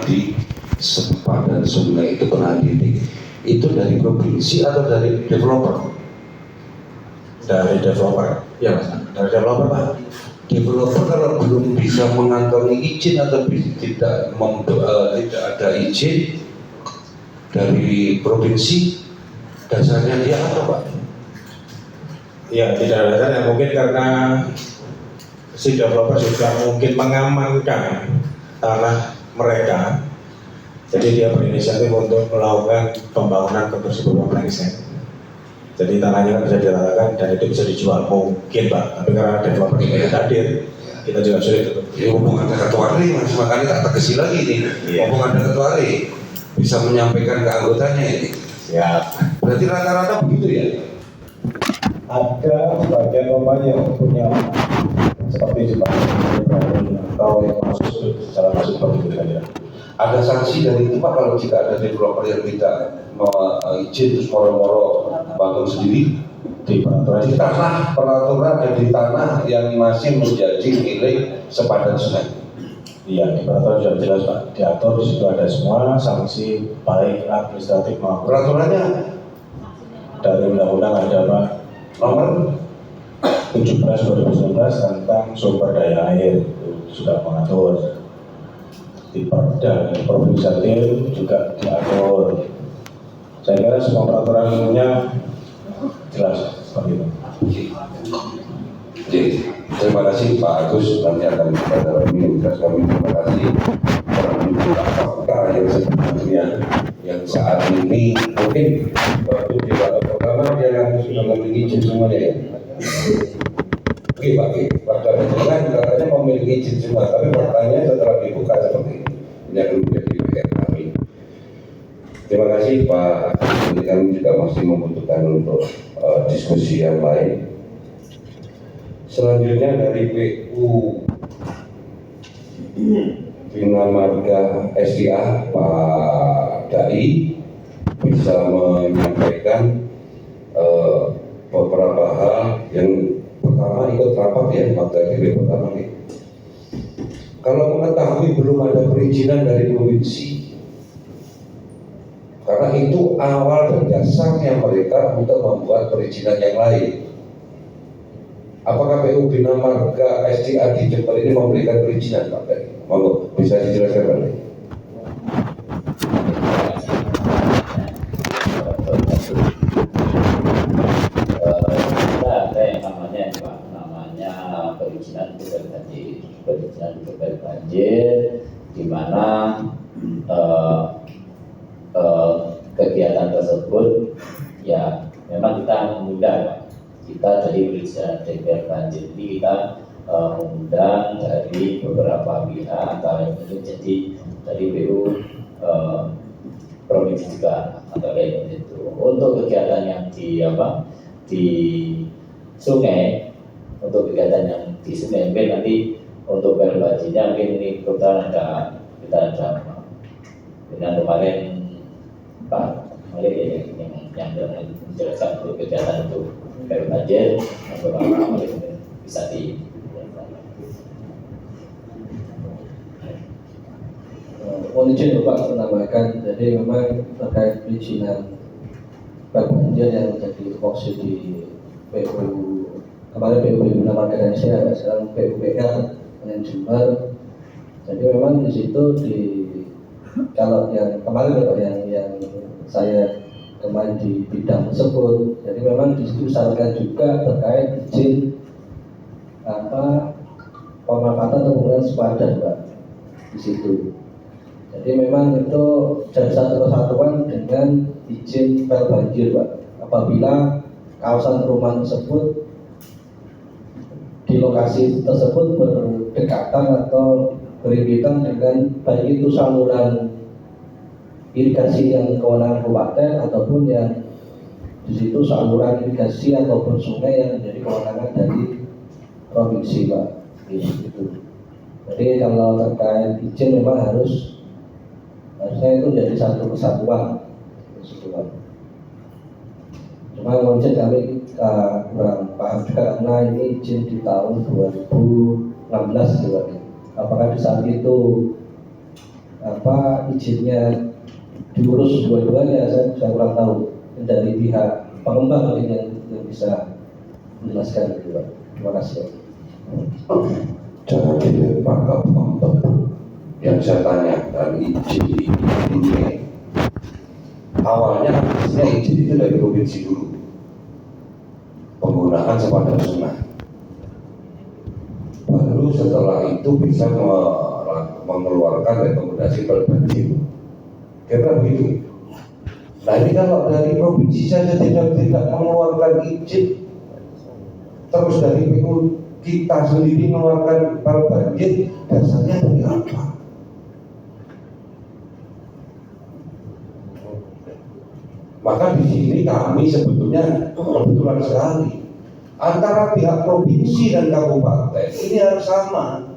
di sempadan sungai itu kena titik, itu dari provinsi atau dari developer? Dari developer, ya mas, dari developer pak. Developer kalau belum bisa mengantongi izin atau tidak ada izin dari provinsi, dasarnya dia apa pak? Ya tidak ada dasarnya, mungkin karena si developer juga mungkin mengamankan tanah mereka, jadi dia berinisiatif untuk melakukan pembangunan kebersihan lengser. Jadi tanahnya kan bisa diratakan dan itu bisa dijual mungkin pak, tapi karena developer ini hadir, kita juga sulit untuk. Ya, hubungan dengan ketua RI mas, makanya tak terkesi lagi nih. Hubungan dengan ketua RI bisa menyampaikan ke anggotanya ini. Ya. Berarti rata-rata begitu ya? Ada sebagian rumah yang punya seperti Jepang atau yang masuk secara masuk begitu saja. Ada sanksi dari itu pak kalau jika ada developer yang tidak mau izin terus moro-moro bangun sendiri Di peraturan yang di tanah yang masih menjadi milik sempadan sungai. Iya, di peraturan sudah jelas pak, diatur di situ ada semua sanksi baik administratif maupun. Peraturannya Dari undang-undang ada pak nomor 17/2019 tentang sumber daya air itu sudah mengatur. Di Perda, di Provinsi Jatim juga diatur. Saya kira semua peraturannya jelas seperti itu. Oke, terima kasih Pak Agus, nanti akan kepada kami terima kasih fakta yang sebenarnya yang saat ini mungkin waktu di waktu pertama dia langsung sudah memiliki izin semuanya ya. Oke Pak, pada perjalanan katanya memiliki izin semua, tapi pertanyaan setelah dibuka seperti ini akan menjadi PR kami. Terima kasih Pak. Kami juga masih membutuhkan untuk diskusi yang lain. Selanjutnya dari PU Bina Marga SDA Pak Dai bisa menyampaikan beberapa hal. Yang pertama ikut rapat ya Pak Dai pertama nih. Kalau mengetahui belum ada perizinan dari provinsi, karena itu awal dan dasarnya mereka untuk membuat perizinan yang lain. Apakah PU Bina Marga SDA di Jember ini memberikan perizinan Pak Dai? Monggo bisa dijelaskan Pak Dai. Perizinan banjir, di mana kegiatan tersebut ya memang kita mengundang Pak. Kita dari perizinan DPR banjir ini kita mengundang dari beberapa pihak, antara itu jadi dari PU provinsi juga atau lain itu. Untuk kegiatan yang di sungai, untuk kegiatan yang di sungai mungkin nanti untuk banjirnya mungkin ini kita ada dengan kemarin Pak Malik yang menjelaskan untuk kegiatan untuk banjir beberapa bisa di mohon izin Bapak menambahkan, jadi memang terkait perizinan banjir yang menjadi fokus di PU kemarin PU Bina Marga Indonesia, sekarang PUPR yang Jember. Jadi memang di situ kalau yang kemarin yang saya kemarin di bidang tersebut, jadi memang disyaratkan juga terkait izin pemanfaatan atau penggunaan sepadan Pak di situ. Jadi memang itu dari satu kesatuan dengan izin banjir Pak. Apabila kawasan perumahan tersebut di lokasi tersebut berdekatan atau berimpitan dengan baik itu saluran irigasi yang kewenangan kabupaten ataupun yang di situ saluran irigasi ataupun sungai yang menjadi kewenangan dari provinsi Pak. Gitu. Jadi kalau terkait izin memang harusnya itu menjadi satu kesatuan. Cuma mungkin kami kurang paham juga karena ini izin di tahun 2016 juga. Apakah di saat itu izinnya diurus dua-duanya, saya kurang tahu. Dari pihak pengembang mungkin yang bisa menjelaskan itu, Pak. Terima kasih. Jangan dilempar ke pengembang. Yang saya tanyakan izin ini awalnya harusnya izin itu dari provinsi dulu, penggunaan sepadan sungai. Baru setelah itu bisa mengeluarkan rekomendasi perbanjir. Kira begitu. Nah ini kalau dari provinsi saja tidak mengeluarkan izin, terus dari PU kita sendiri mengeluarkan perbanjir, dasarnya dari apa? Maka di sini kami sebetulnya kebetulan sekali antara pihak provinsi dan kabupaten ini harus sama.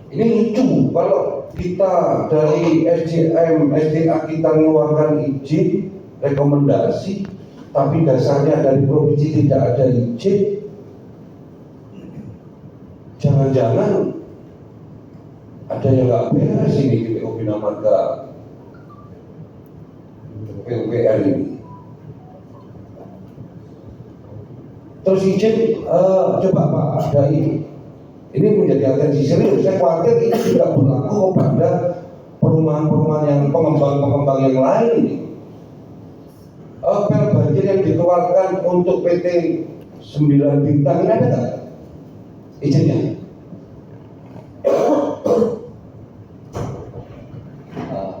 Ini lucu kalau kita dari SDM, SDA kita mengeluarkan izin, rekomendasi, tapi dasarnya dari provinsi tidak ada izin. Jangan-jangan ada yang nggak beres ini di PU Bina Marga PUPR ini. Terus izin, coba Pak Dai, ini menjadi atensi serius. Saya khawatir ini tidak berlaku kepada perumahan-perumahan yang pengembang-pengembang yang lain ini. Perbanjir yang dikeluarkan untuk PT 9 Bintang ini ada nggak izinnya?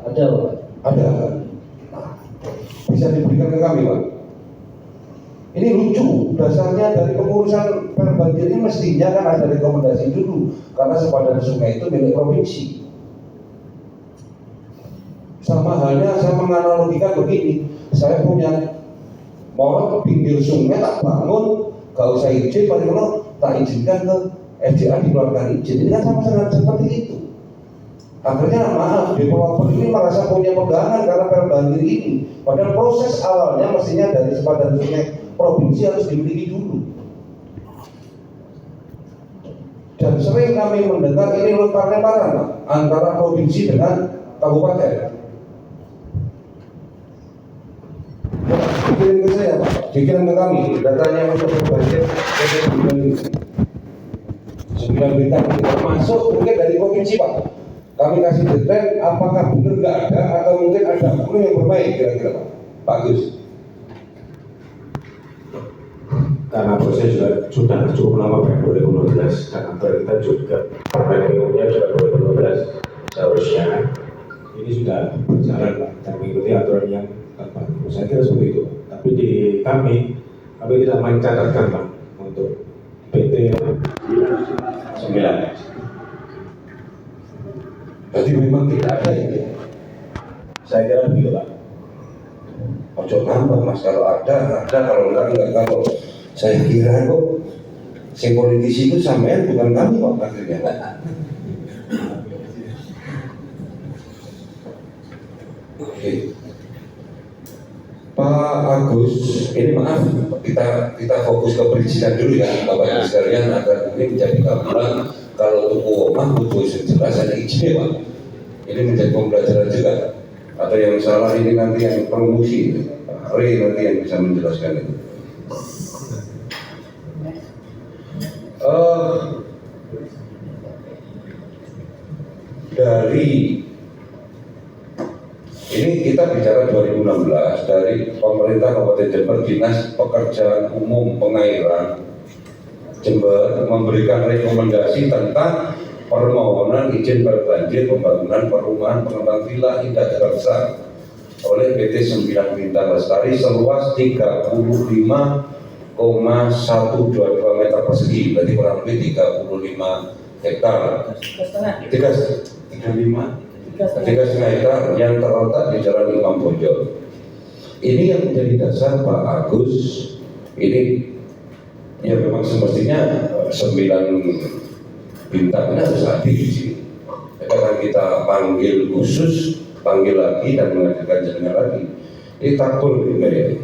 Ada, Pak. Ada. Bisa diberikan ke kami, Pak. Ini lucu, dasarnya dari pengurusan perbanjir ini mestinya kan ada rekomendasi dulu, karena sepadan sungai itu milik provinsi. Sama halnya saya menganalogikan begini, saya punya mau pinggir sungai tak bangun, gak usah izin, paling tak izinkan ke SDA dikeluarkan izin. Ini kan sama seperti itu. Akhirnya maaf, developer ini merasa punya pegangan karena perbanjir ini. Padahal proses awalnya mestinya dari sepadan sungai provinsi harus dimiliki dulu. Dan sering kami mendengar ini lempar-lemparan Pak, antara provinsi dengan kabupaten. Dikirim ke saya Pak, dikirim ke kami datanya untuk perbanjir PT 9 Bintang termasuk mungkin dari provinsi Pak. Kami kasih deadline apakah benar nggak ada atau mungkin ada oknum yang bermain kira-kira Pak Gus. Karena proses sudah cukup lama Pak, 2015, dan kantor kita juga permennya sudah 2015, seharusnya ini sudah berjalan Pak, dan mengikuti aturan yang terbaru. Saya kira seperti itu Pak. Tapi di kami tidak mencatatkan Pak untuk PT 9. Jadi memang tidak ada ini. Saya kira begitu Pak. Ojo nambah Mas, kalau ada, kalau enggak. Kalau saya kira kok si politisi itu sampean bukan kami Pak akhirnya. Oke. Pak Agus, ini maaf kita fokus ke perizinan dulu ya Bapak Ibu sekalian agar ini menjadi gambaran kalau tuku omah butuh jelas ada izin Pak. Ini menjadi pembelajaran juga. Atau yang salah ini nanti yang promosi, Pak Re nanti yang bisa menjelaskan itu. Dari ini kita bicara 2016 dari pemerintah Kabupaten Jember, Dinas Pekerjaan Umum Pengairan Jember memberikan rekomendasi tentang permohonan izin perbanjir pembangunan perumahan pengembang villa Indah Jakarta oleh PT 9 Bintang Lestari seluas 35,122 meter persegi, berarti kurang lebih 35 hektar. 3,5 hektar yang terletak di Jalan Imam Bonjol. Ini yang menjadi dasar Pak Agus. Ini ya memang semestinya 9 bintang ini harus hadir di sini. Karena kita panggil khusus, panggil lagi dan mengajukan jaringan lagi. Ini takut ya.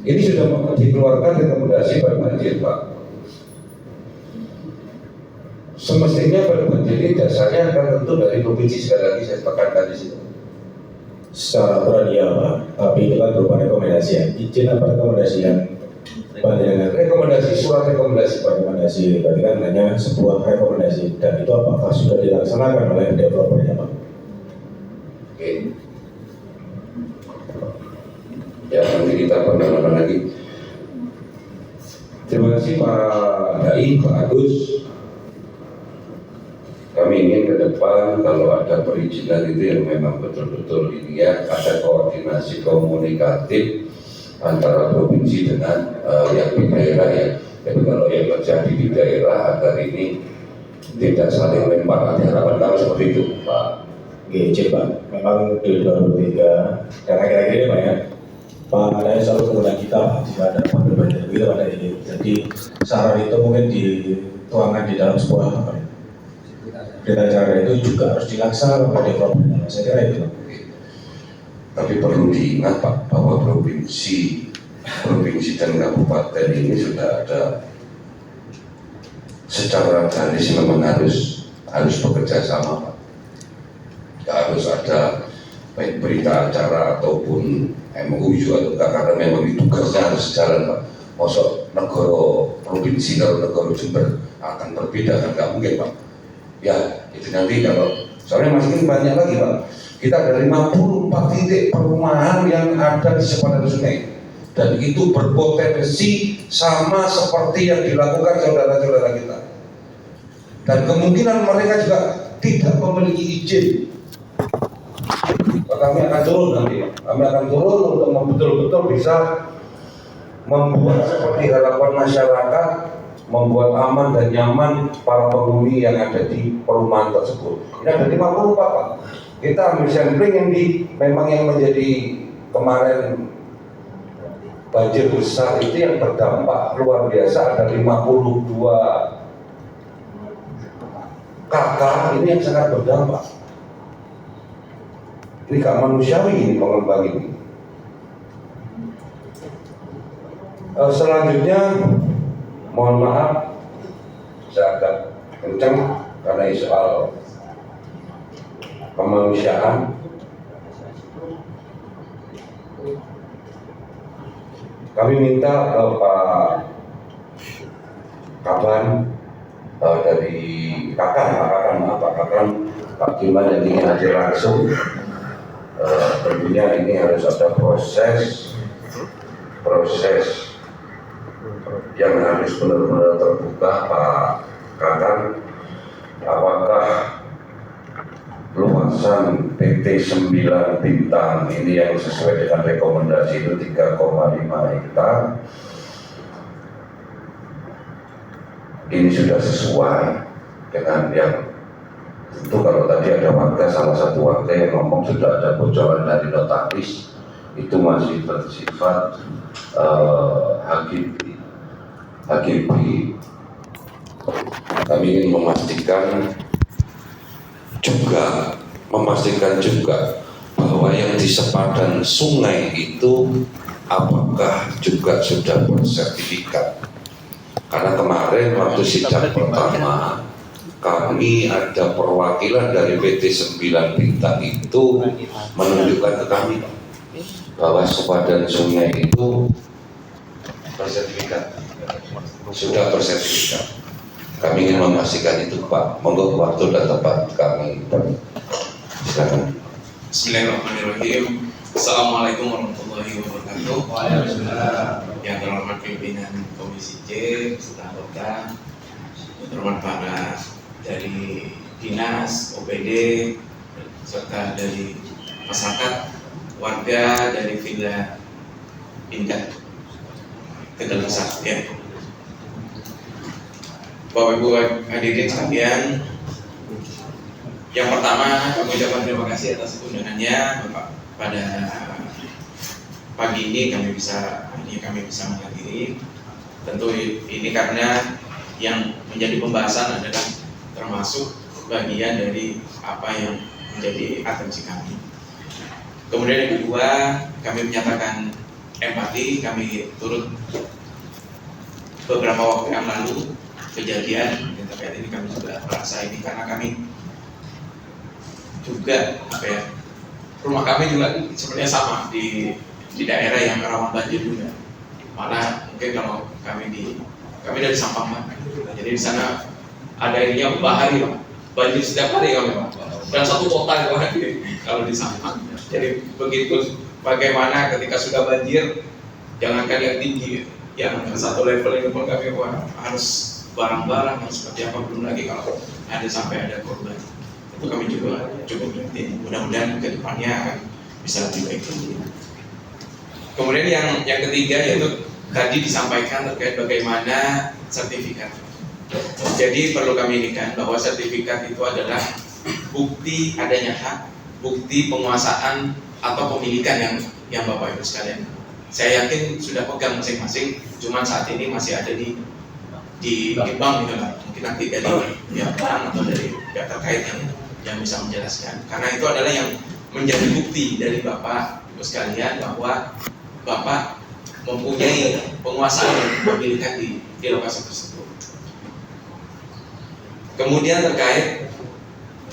Ini sudah dikeluarkan rekomendasi perbanjir Pak. semestinya banjir ini dasarnya akan tentu dari provinsi, sekali lagi saya tekankan di situ. Secara aturan iya Pak, tapi itu kan berupa rekomendasi ya. Izin apa rekomendasi yang panjenengan? Rekomendasi, surat rekomendasi Pak. Rekomendasi, berarti kan hanya sebuah rekomendasi, dan itu apakah sudah dilaksanakan oleh developernya Pak? Oke. Ya nanti kita perkenalkan lagi. Terima kasih Pak Dai, Pak Agus. Kami ingin ke depan kalau ada perizinan itu yang memang betul-betul ini ya, ada koordinasi komunikatif antara provinsi dengan yang di daerah ya. Jadi kalau yang terjadi di daerah agar ini tidak saling lempar, harapan kami seperti itu Pak. Izin Pak, memang di 2003 dan akhir-akhir ini Pak ya, Pak Dai selalu mengundang kita Pak, jika ada mobil banjir begitu Pak Dai. Jadi saran itu mungkin dituangkan di dalam sebuah apa ya, berita acara itu juga harus dilaksanakan oleh developer. Saya kira itu. Tapi perlu diingat Pak bahwa provinsi dan kabupaten ini sudah ada secara garis memang harus bekerja sama Pak. Harus ada baik berita acara ataupun MOU atau karena memang itu tugasnya harus jalan Pak. Masuk negara provinsi kalau negara Jember akan berbeda kan nggak mungkin Pak. Ya itu nanti kalau soalnya masih banyak lagi Pak. Kita ada 54 titik perumahan yang ada di sepanjang sungai dan itu berpotensi sama seperti yang dilakukan saudara-saudara kita. Dan kemungkinan mereka juga tidak memiliki izin. Kami akan turun nanti, kami akan turun untuk betul-betul bisa membuat seperti harapan masyarakat, membuat aman dan nyaman para penghuni yang ada di perumahan tersebut. Ini ada 54 Pak. Kita ambil sampling yang memang yang menjadi kemarin banjir besar itu yang berdampak luar biasa, ada 52 kakak ini yang sangat berdampak. Ini gak manusiawi ini pengembang ini. Selanjutnya mohon maaf saya agak kencang karena ini soal kemanusiaan. Kami minta Pak Kaban dari Pak Kiman yang ingin hadir langsung. Tentunya ini harus ada proses yang harus benar-benar terbuka Pak Kakan. Apakah luasan PT 9 Bintang ini yang sesuai dengan rekomendasi itu 3,5 hektar ini sudah sesuai dengan yang itu. Kalau tadi ada warga, salah satu warga yang ngomong sudah ada bocoran dari notaris, itu masih bersifat HGB. Kami ingin memastikan juga bahwa yang di sepadan sungai itu apakah juga sudah bersertifikat. Karena kemarin waktu sidang pertama kami ada perwakilan dari PT 9 Bintang itu menunjukkan ke kami bahwa sepadan sungai itu bersertifikat, sudah bersertifikat. Kami ingin memastikan itu Pak. Monggo waktu dan tempat kami. Silakan. Bismillahirrahmanirrahim. Assalamualaikum warahmatullahi wabarakatuh. Waalaikumsalam. Yang terhormat pimpinan Komisi C, beserta anggota, terhormat para dari dinas, OPD, serta dari masyarakat, warga dari Villa Indah Tegal Besar. Ya. Bapak Ibu hadirin sekalian, yang pertama kami ucapkan terima kasih atas undangannya Bapak. Pada pagi ini kami bisa menghadiri. Tentu ini karena yang menjadi pembahasan adalah termasuk bagian dari apa yang menjadi atensi kami. Kemudian yang kedua, kami menyatakan empati. Kami turut beberapa waktu yang lalu kejadian yang terkait ini kami juga merasa ini karena kami juga rumah kami juga sebenarnya sama di daerah yang rawan banjir juga. Malah mungkin kalau kami dari Sampang Pak, jadi di sana ada ininya bahari Pak, banjir setiap hari kami Pak, dan satu kota kalau di Sampang. Jadi begitu bagaimana ketika sudah banjir, jangankan yang tinggi, yang satu level ini pun kami harus barang-barang harus seperti apa, belum lagi kalau sampai ada korban. Itu kami juga cukup prihatin. Mudah-mudahan ke depannya akan bisa lebih baik lagi. Kemudian yang ketiga yaitu tadi disampaikan terkait bagaimana sertifikat. Jadi perlu kami indikan bahwa sertifikat itu adalah bukti adanya hak, bukti penguasaan atau pemilikan yang Bapak Ibu sekalian. Saya yakin sudah pegang masing-masing, cuman saat ini masih ada di bank gitu lah. Mungkin nanti dari bank atau dari pihak terkait yang bisa menjelaskan. Karena itu adalah yang menjadi bukti dari Bapak Ibu sekalian bahwa Bapak mempunyai penguasaan dan pemilikan di lokasi tersebut. Kemudian terkait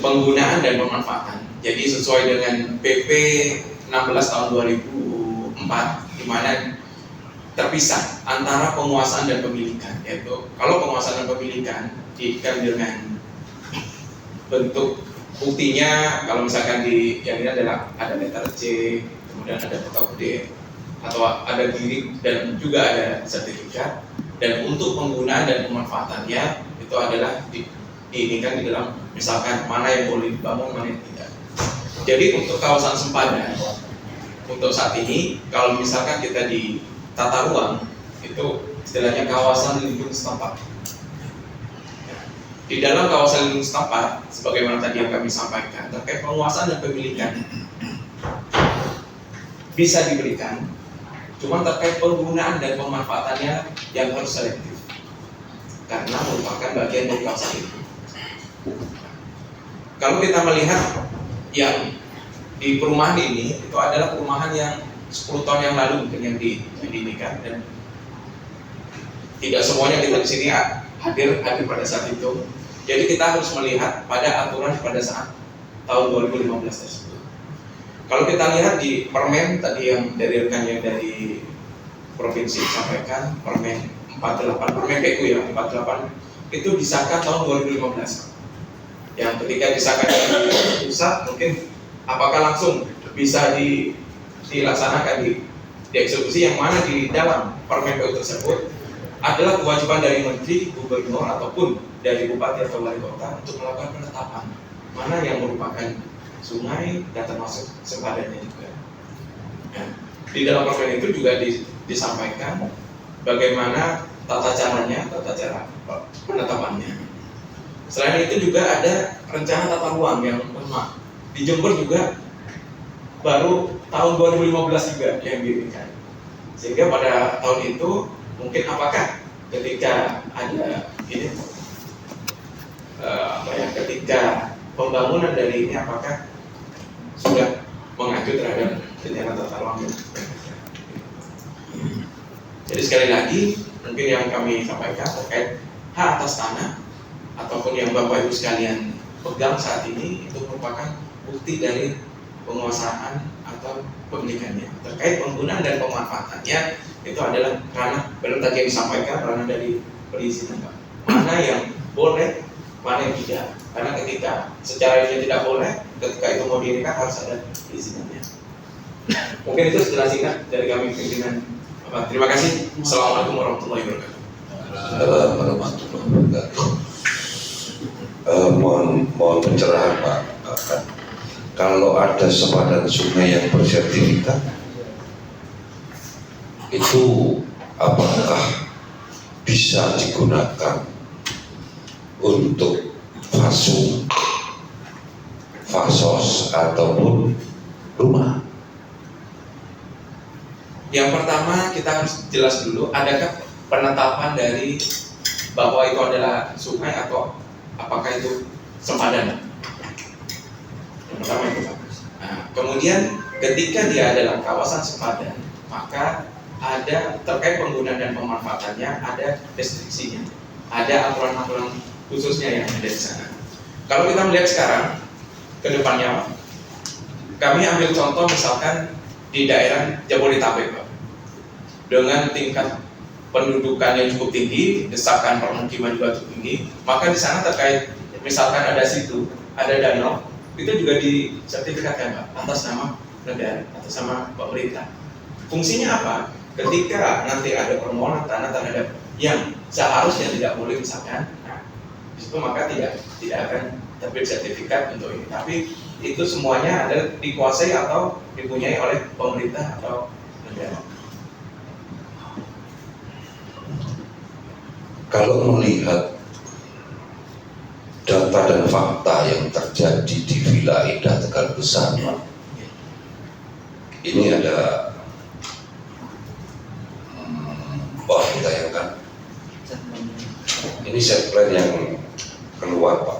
penggunaan dan pemanfaatan. Jadi sesuai dengan PP 16 tahun 2004 di mana terpisah antara penguasaan dan pemilikan. Yaitu kalau penguasaan dan pemilikan diikat dengan bentuk buktinya, kalau misalkan yang ini adalah ada letter C, kemudian ada kotak D, atau ada giring dan juga ada sertifikat. Dan untuk penggunaan dan pemanfaatannya itu adalah diinikan di dalam misalkan mana yang boleh dibangun, mana yang tidak. Jadi untuk kawasan sempadan untuk saat ini kalau misalkan kita di tata ruang itu istilahnya kawasan lindung setempat. Di dalam kawasan lindung setempat, sebagaimana tadi yang kami sampaikan terkait penguasaan dan pemilikan bisa diberikan, cuma terkait penggunaan dan pemanfaatannya yang harus selektif karena merupakan bagian dari kawasan itu. Kalau kita melihat yang di perumahan ini itu adalah perumahan yang 10 tahun yang lalu mungkin yang diinikan, dan tidak semuanya kita di sini hadir pada saat itu. Jadi kita harus melihat pada aturan pada saat tahun 2015 tersebut. Kalau kita lihat di permen tadi yang dari rekan yang dari provinsi sampaikan, permen 48, permen PU ya 48 itu disahkan tahun 2015. Yang ketika disahkan di pusat mungkin apakah langsung bisa dilaksanakan dieksekusi, yang mana di dalam permen PU tersebut adalah kewajiban dari menteri, gubernur ataupun dari bupati atau wali kota untuk melakukan penetapan mana yang merupakan sungai dan termasuk sempadannya juga. Ya. Di dalam permen itu juga disampaikan bagaimana tata cara penetapannya. Selain itu juga ada rencana tata ruang yang lama. Di Jember juga baru tahun 2015 juga yang diberikan. Sehingga pada tahun itu mungkin apakah ketika ada ini ketika pembangunan dari ini apakah sudah mengacu terhadap rencana tata ruang. Jadi sekali lagi mungkin yang kami sampaikan terkait hak atas tanah ataupun yang Bapak Ibu sekalian pegang saat ini itu merupakan bukti dari penguasaan atau pemilikannya. Terkait penggunaan dan pemanfaatannya itu adalah ranah, benar tadi yang disampaikan, ranah dari perizinan Pak. Mana yang boleh, mana yang tidak. Karena ketika secara ini tidak boleh, ketika itu mau diinikan harus ada perizinannya. Mungkin itu setelah singkat dari kami pimpinan. Terima kasih. Assalamualaikum warahmatullahi wabarakatuh. Assalamualaikum warahmatullahi wabarakatuh. Mohon pencerahan Pak. Kalau ada sempadan sungai yang bersertifikat, itu apakah bisa digunakan untuk fasos ataupun rumah? Yang pertama kita harus jelas dulu, adakah penetapan dari bahwa itu adalah sungai atau apakah itu sempadan? Yang pertama itu. Nah, kemudian ketika dia adalah kawasan sempadan, maka ada terkait penggunaan dan pemanfaatannya ada restriksinya, ada aturan-aturan khususnya yang ada di sana. Kalau kita melihat sekarang ke depannya, Pak, kami ambil contoh misalkan di daerah Jabodetabek, Pak, dengan tingkat pendudukan yang cukup tinggi, desakan permukiman juga cukup tinggi, maka di sana terkait misalkan ada situ, ada danau, itu juga disertifikatkan, Pak, atas nama negara, atas nama pemerintah. Fungsinya apa? Ketika nanti ada permohonan tanah terhadap yang seharusnya tidak boleh misalkan, nah, di situ maka tidak akan terbit sertifikat untuk ini. Tapi itu semuanya ada dikuasai atau dipunyai oleh pemerintah atau negara. Kalau melihat data dan fakta yang terjadi di Villa Indah Tegal Besar, Pak, ini ada ditayangkan. Ini set plan yang keluar, Pak,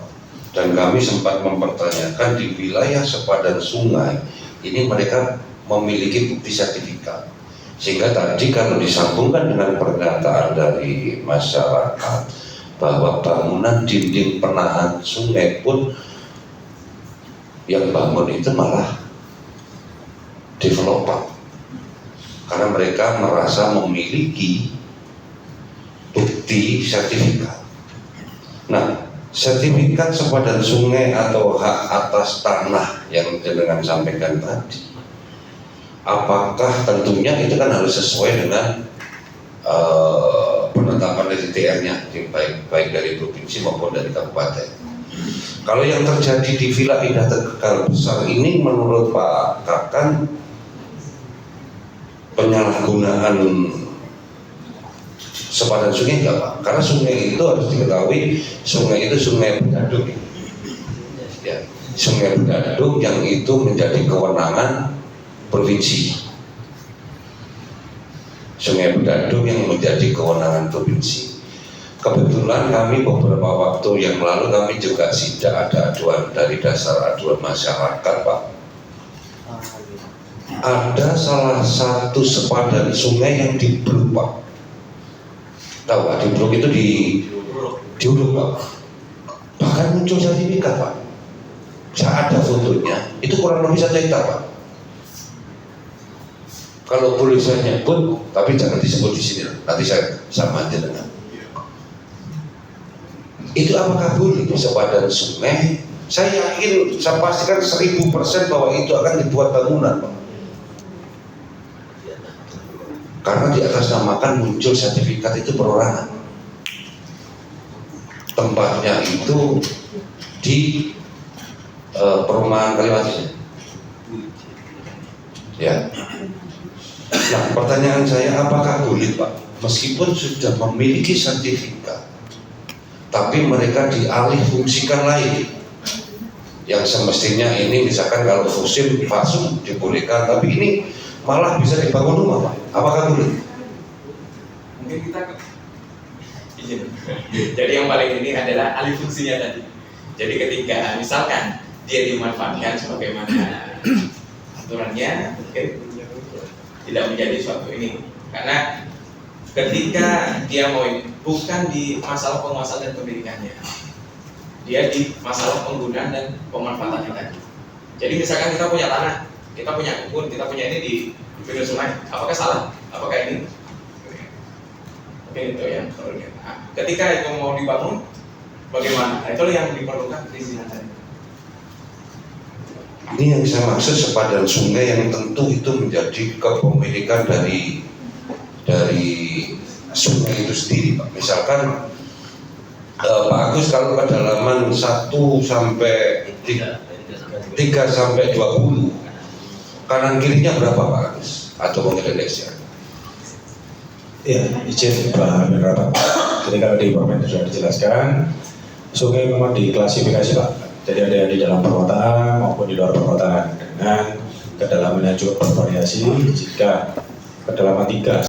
dan kami sempat mempertanyakan di wilayah sepadan sungai ini mereka memiliki bukti sertifikat. Sehingga tadi kalau disambungkan dengan pernyataan dari masyarakat bahwa bangunan dinding penahan sungai pun yang bangun itu malah developer, karena mereka merasa memiliki bukti sertifikat. Nah, sertifikat sepadan sungai atau hak atas tanah yang dengan sampaikan tadi, apakah tentunya itu kan harus sesuai dengan penetapan dari TR-nya, baik dari provinsi maupun dari kabupaten. Kalau yang terjadi di Villa Indah Tegal Besar ini menurut Pak Kakan penyalahgunaan sepadan sungai enggak, Pak? Karena sungai itu harus diketahui, sungai itu sungai Bedadung, ya, sungai Bedadung yang itu menjadi kewenangan provinsi. Sungai Bedadung yang menjadi kewenangan provinsi. Kebetulan kami beberapa waktu yang lalu kami juga sidak ada aduan dari dasar aduan masyarakat, Pak. Ada salah satu sepadan sungai yang diblok, Pak. Tahu Pak, diblok itu diuruk, Pak. Bahkan muncul sertifikat, Pak. Saya ada fotonya, itu kurang lebih 1 hektar, Pak. Kalau boleh saya nyebut, tapi jangan disebut di sini, nanti saya sama aja dengan. Itu apakah boleh di sepadan sungai? Saya yakin, saya pastikan 1000% bahwa itu akan dibuat bangunan, Pak. Karena di atas namakan muncul sertifikat itu perorangan. Tempatnya itu di perumahan Kaliwati. Ya. Nah, pertanyaan saya, apakah boleh, Pak, meskipun sudah memiliki sertifikat, tapi mereka dialih fungsikan lain, yang semestinya ini misalkan kalau fosil palsu dibolehkan, tapi ini malah bisa dibangun rumah, Pak, apakah boleh? Mungkin kita izin. Jadi yang paling ini adalah alih fungsinya tadi. Jadi ketika misalkan dia dimanfaatkan sebagaimana aturannya, tidak menjadi suatu ini, karena ketika dia mau bukan di masalah penguasaan dan pemilikannya, dia di masalah penggunaan dan pemanfaatan tadi. Jadi misalkan kita punya tanah, kita punya kebun, kita punya ini di pinggir sungai, apakah salah? Apakah ini? Oke, itu yang perlu. Nah, ketika itu mau dibangun, bagaimana? Nah, itu yang diperlukan perizinan tadi. Ini yang saya maksud sepadan sungai yang tentu itu menjadi kepemilikan dari sungai itu sendiri, Pak. Misalkan Pak Agus kalau kedalaman 1 sampai 3 sampai 20, kanan kirinya berapa, Pak Agus? Atau mungkin Indonesia? Ya, izin Pak Amin Rapat. Jadi kalau di Permen sudah dijelaskan, sungai memang diklasifikasi, Pak. Jadi ada yang di dalam perkotaan maupun di luar perkotaan dengan kedalamannya juga bervariasi. Jika kedalaman 3